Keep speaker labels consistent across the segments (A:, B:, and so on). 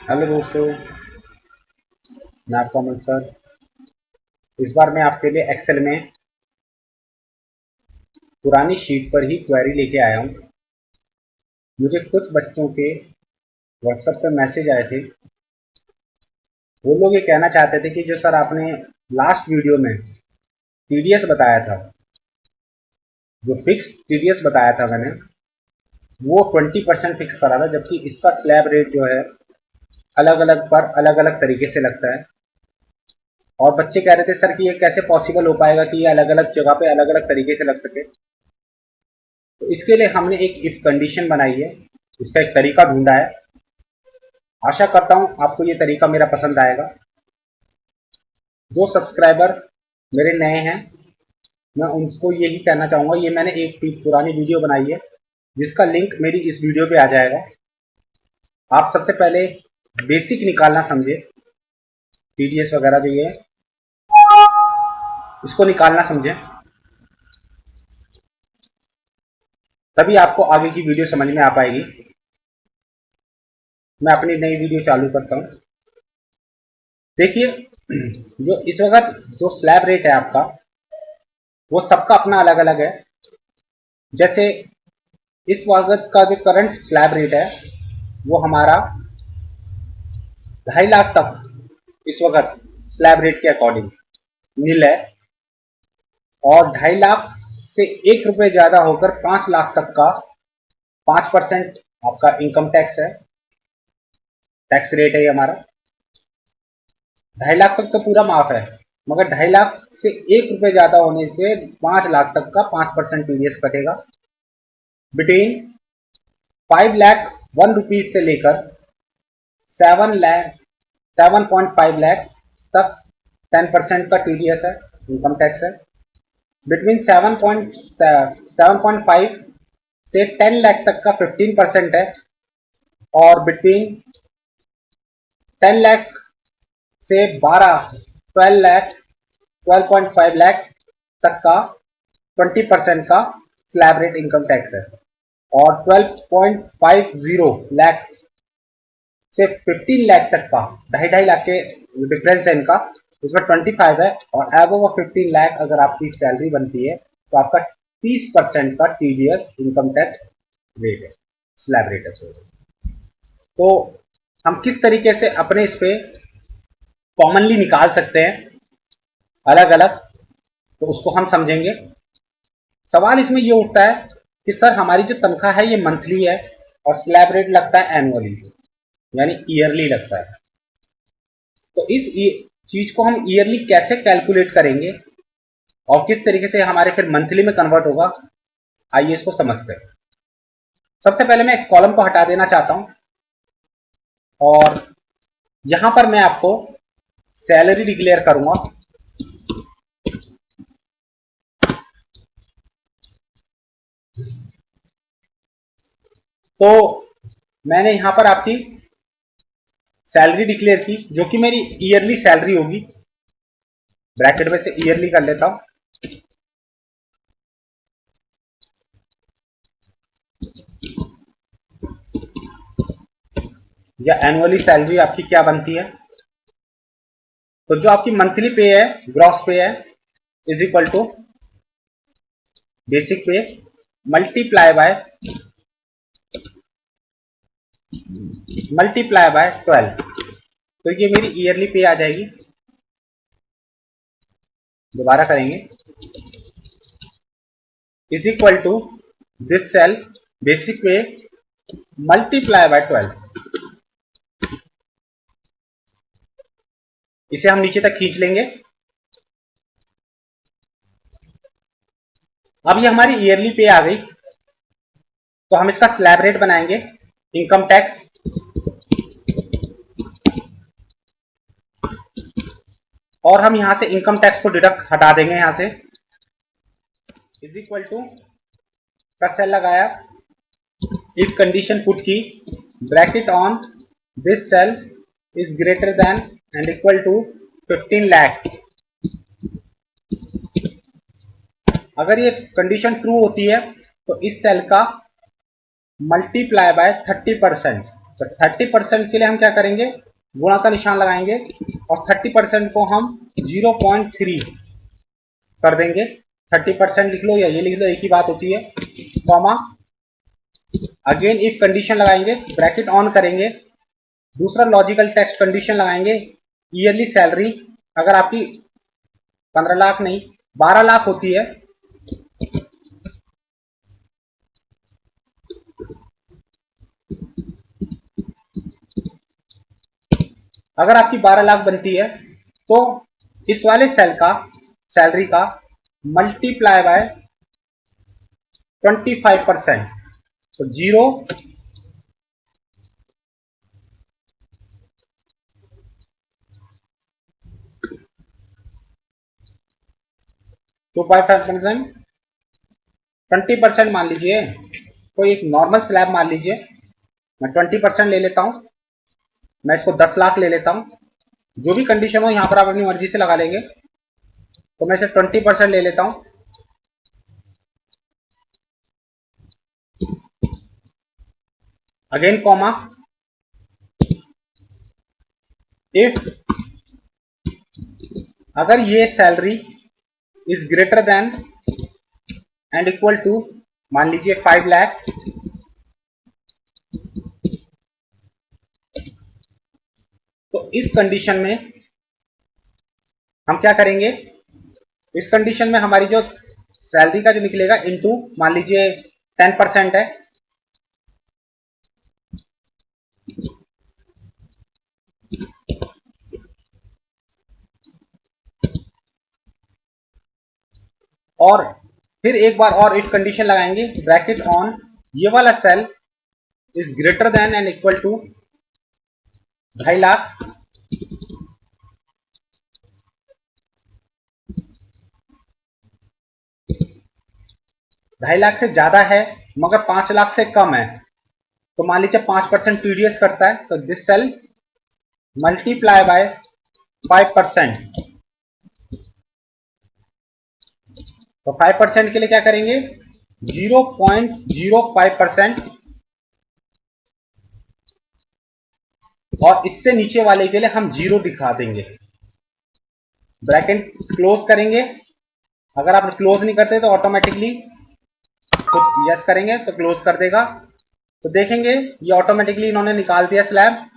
A: Hello दोस्तों, मैं आपका अमन सर। इस बार मैं आपके लिए एक्सेल में पुरानी शीट पर ही क्वेरी लेके आया हूँ। मुझे कुछ बच्चों के व्हाट्सएप पर मैसेज आए थे। वो लोग ये कहना चाहते थे कि जो सर आपने लास्ट वीडियो में टीडीएस बताया था, जो फिक्स टीडीएस बताया था मैंने, वो 20% फिक्स करा था, जबकि इसका स्लैब रेट जो है अलग अलग पर अलग अलग तरीके से लगता है। और बच्चे कह रहे थे सर कि ये कैसे पॉसिबल हो पाएगा कि ये अलग अलग जगह पे अलग अलग तरीके से लग सके। तो इसके लिए हमने एक इफ कंडीशन बनाई है, इसका एक तरीका ढूंढा है। आशा करता हूं आपको ये तरीका मेरा पसंद आएगा। जो सब्सक्राइबर मेरे नए हैं, मैं उनको यही कहना चाहूंगा, ये मैंने एक पुरानी वीडियो बनाई है जिसका लिंक मेरी इस वीडियो पे आ जाएगा। आप सबसे पहले बेसिक निकालना समझे, टीडीएस वगैरह जो ये इसको निकालना समझे, तभी आपको आगे की वीडियो समझ में आ पाएगी। मैं अपनी नई वीडियो चालू करता हूँ। देखिए, जो इस वक्त जो स्लैब रेट है आपका, वो सबका अपना अलग अलग है। जैसे इस वक्त का जो करंट स्लैब रेट है वो हमारा 2.5 लाख तक इस वक्त स्लैब रेट के अकॉर्डिंग नील है। और 2.5 लाख से 1 रुपये ज्यादा होकर 5 लाख तक का 5% आपका इनकम टैक्स है, टैक्स रेट है ये हमारा। 2.5 लाख तक तो पूरा माफ है, मगर 2.5 लाख से 1 रुपये ज्यादा होने से 5 लाख तक का 5% टीडीएस कटेगा। बिटवीन 5 लाख 1 रुपीज से लेकर 7.5 लाख तक 10% का टीडीएस है, इनकम टैक्स है। बिटवीन 7.5 से 10 लाख तक का 15% है। और बिटवीन 10 लाख से 12.5 लाख तक का 20% का स्लैब रेट इनकम टैक्स है। और 12.50 लाख से 15 लाख तक का 2.5 लाख के डिफरेंस है इनका, इसमें 25 है। और एबव 15 लाख अगर आपकी सैलरी बनती है तो आपका 30% का टीडीएस इनकम टैक्स रेट है, स्लैब रेट है। तो हम किस तरीके से अपने इस पे कॉमनली निकाल सकते हैं अलग अलग, तो उसको हम समझेंगे। सवाल इसमें ये उठता है कि सर हमारी जो तनख्वाह है ये मंथली है और स्लैब रेट लगता है एनुअली, यानी ईयरली लगता है। तो इस चीज को हम ईयरली कैसे कैलकुलेट करेंगे और किस तरीके से हमारे फिर मंथली में कन्वर्ट होगा, आइए इसको समझते हैं। सबसे पहले मैं इस कॉलम को हटा देना चाहता हूं और यहां पर मैं आपको सैलरी डिक्लेयर करूंगा। तो मैंने यहां पर आपकी सैलरी डिक्लेयर की, जो कि मेरी ईयरली सैलरी होगी। ब्रैकेट में से ईयरली कर लेता हूं। या एनुअली सैलरी आपकी क्या बनती है, तो जो आपकी मंथली पे है, ग्रॉस पे है, इज इक्वल टू बेसिक पे मल्टीप्लाई बाय 12। तो ये मेरी ईयरली पे आ जाएगी। दोबारा करेंगे, is equal to this cell basic पे मल्टीप्लाई बाय 12। इसे हम नीचे तक खींच लेंगे। अब ये हमारी ईयरली पे आ गई, तो हम इसका स्लैब रेट बनाएंगे, इनकम टैक्स। और हम यहां से इनकम टैक्स को डिडक्ट हटा देंगे यहां से। इज इक्वल टू का सेल लगाया, इफ कंडीशन पुट की, bracket on this cell is greater than and equal to 15 lakh. अगर ये कंडीशन ट्रू होती है तो इस सेल का मल्टीप्लाई बाय 30%, तो 30% के लिए हम क्या करेंगे, गुणा का निशान लगाएंगे और 30% को हम 0.3 कर देंगे। 30% लिख लो या ये लिख लो, एक ही बात होती है। कॉमा, अगेन इफ कंडीशन लगाएंगे, ब्रैकेट ऑन करेंगे, दूसरा लॉजिकल टेक्स्ट कंडीशन लगाएंगे, ईयरली सैलरी अगर आपकी 15 लाख नहीं 12 लाख होती है, अगर आपकी 12 लाख बनती है तो इस वाले सेल का सैलरी का मल्टीप्लाई बाय 25%, तो 0.25%, 20% मान लीजिए, कोई एक नॉर्मल स्लैब मान लीजिए, मैं 20% ले लेता हूं, मैं इसको 10 लाख ले लेता हूं, जो भी कंडीशन हो यहां पर आप अपनी मर्जी से लगा लेंगे, तो मैं इसे 20% ले लेता हूं। अगेन कॉमा, इफ अगर ये salary is greater than and equal to मान लीजिए 5 लाख, तो इस कंडीशन में हम क्या करेंगे, इस कंडीशन में हमारी जो सैलरी का जो निकलेगा इनटू मान लीजिए 10% है, और फिर एक बार और इफ कंडीशन लगाएंगे, ब्रैकेट ऑन, ये वाला cell is greater than and equal to 2.5 lakh, ढाई लाख से ज्यादा है मगर 5 लाख से कम है, तो मान लीजिए 5% टीडीएस करता है, तो दिस सेल मल्टीप्लाई बाय 5%, तो 5% के लिए क्या करेंगे, 0.05%, और इससे नीचे वाले के लिए हम 0 दिखा देंगे, ब्रैकेट क्लोज करेंगे। अगर आप क्लोज नहीं करते तो ऑटोमेटिकली तो यस करेंगे तो क्लोज कर देगा, तो देखेंगे ये ऑटोमेटिकली इन्होंने निकाल दिया स्लैब,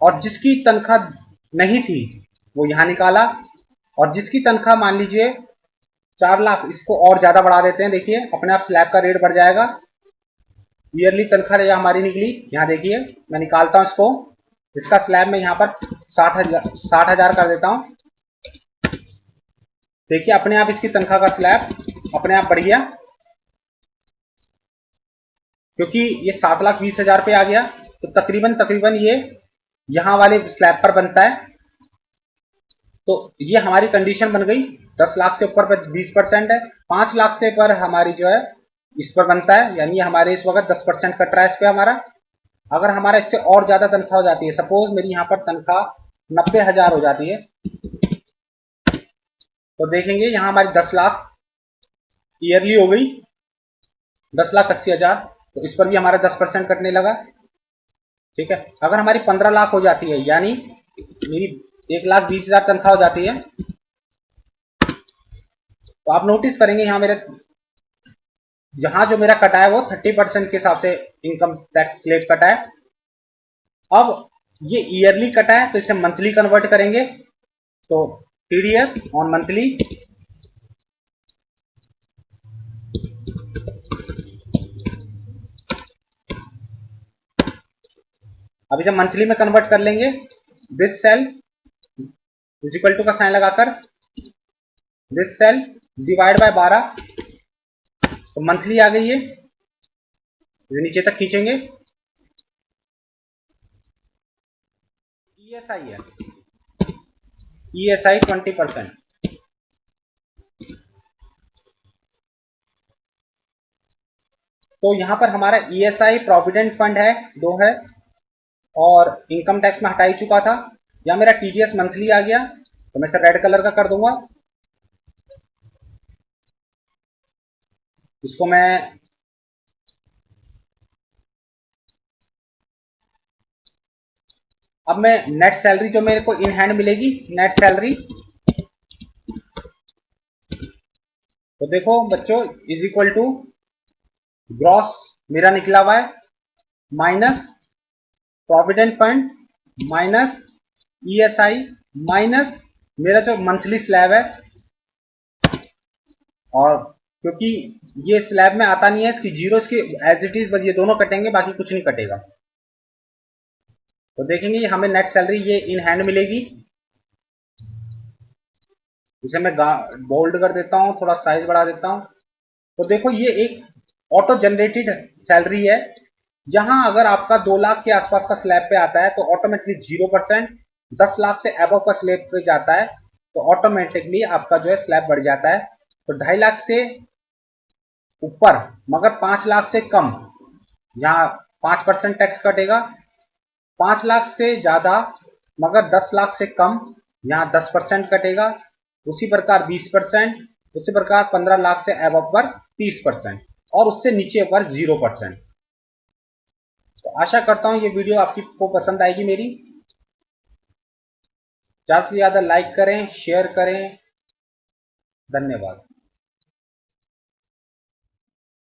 A: और जिसकी तनख्वाह नहीं थी वो यहां निकाला, और जिसकी तनख्वाह मान लीजिए 4 लाख, इसको और ज्यादा बढ़ा देते हैं, देखिए अपने आप स्लैब का रेट बढ़ जाएगा। ईयरली तनख्वाह हमारी निकली, यहाँ देखिए मैं निकालता हूं इसको, इसका स्लैब में यहाँ पर 60,000 कर देता हूं, देखिए अपने आप इसकी तनख्वाह का स्लैब अपने आप बढ़ गया, क्योंकि ये 7,20,000 पे आ गया, तो तकरीबन ये यहां वाले स्लैब पर बनता है। तो ये हमारी कंडीशन बन गई, 10 लाख से ऊपर पर 20% है, 5 लाख से पर हमारी जो है इस पर बनता है, यानी हमारे इस वक्त 10% कट रहा है इस पे हमारा। अगर हमारा इससे और ज्यादा तनख्वाह हो जाती है, सपोज मेरी यहाँ पर तनख्वाह 90,000 हो जाती है, तो देखेंगे यहाँ हमारी 10 लाख ईयरली हो गई, 10,80,000, तो इस पर भी हमारा 10% कटने लगा। ठीक है, अगर हमारी 15 लाख हो जाती है, यानी मेरी 1,20,000 तनख्वाह हो जाती है, तो आप नोटिस करेंगे यहाँ मेरे यहाँ जो मेरा कटा है वो 30% के हिसाब से इनकम टैक्स स्लेब कटा है। अब ये ईयरली कटा है तो इसे मंथली कन्वर्ट करेंगे, तो टीडीएस ऑन मंथली, अभी जब मंथली में कन्वर्ट कर लेंगे, this cell is equal to का साइन लगाकर दिस सेल डिवाइड बाय 12, तो मंथली आ गई है, नीचे तक खींचेंगे, ईएसआई है, ईएसआई 20%, तो यहां पर हमारा ईएसआई प्रोविडेंट फंड है 2 है, और इनकम टैक्स में हटा ही चुका था, या मेरा टीडीएस मंथली आ गया, तो मैं इसे रेड कलर का कर दूंगा, इसको मैं अब मैं नेट सैलरी जो मेरे को इन हैंड मिलेगी, नेट सैलरी, तो देखो बच्चों इज इक्वल टू ग्रॉस मेरा निकला हुआ है minus provident fund minus ESI minus मेरा जो मंथली स्लैब है, और क्योंकि ये स्लैब में आता नहीं है इसकी जीरो, इसकी एज इट इज बस ये दोनों कटेंगे, बाकी कुछ नहीं कटेगा। तो देखेंगे हमें नेट सैलरी ये इन हैंड मिलेगी। इसे मैं बोल्ड कर देता हूं, थोड़ा साइज बढ़ा देता हूं। तो देखो ये एक ऑटो जनरेटेड सैलरी है। यहां अगर आपका 2 लाख के आसपास का स्लैब पे आता है तो ऑटोमेटिकली 0%, 10 लाख से अबव का स्लैब पे जाता है तो ऑटोमेटिकली आपका जो है स्लैब बढ़ जाता है। तो 2.5 लाख से ऊपर मगर 5 लाख से कम यहाँ 5% टैक्स कटेगा, 5 लाख से ज्यादा मगर 10 लाख से कम यहाँ 10% कटेगा, उसी प्रकार 20%, उसी प्रकार 15 लाख से अबव पर 30% और उससे नीचे पर 0%। तो आशा करता हूं ये वीडियो आपको पसंद आएगी मेरी। ज्यादा से ज्यादा लाइक करें, शेयर करें। धन्यवाद।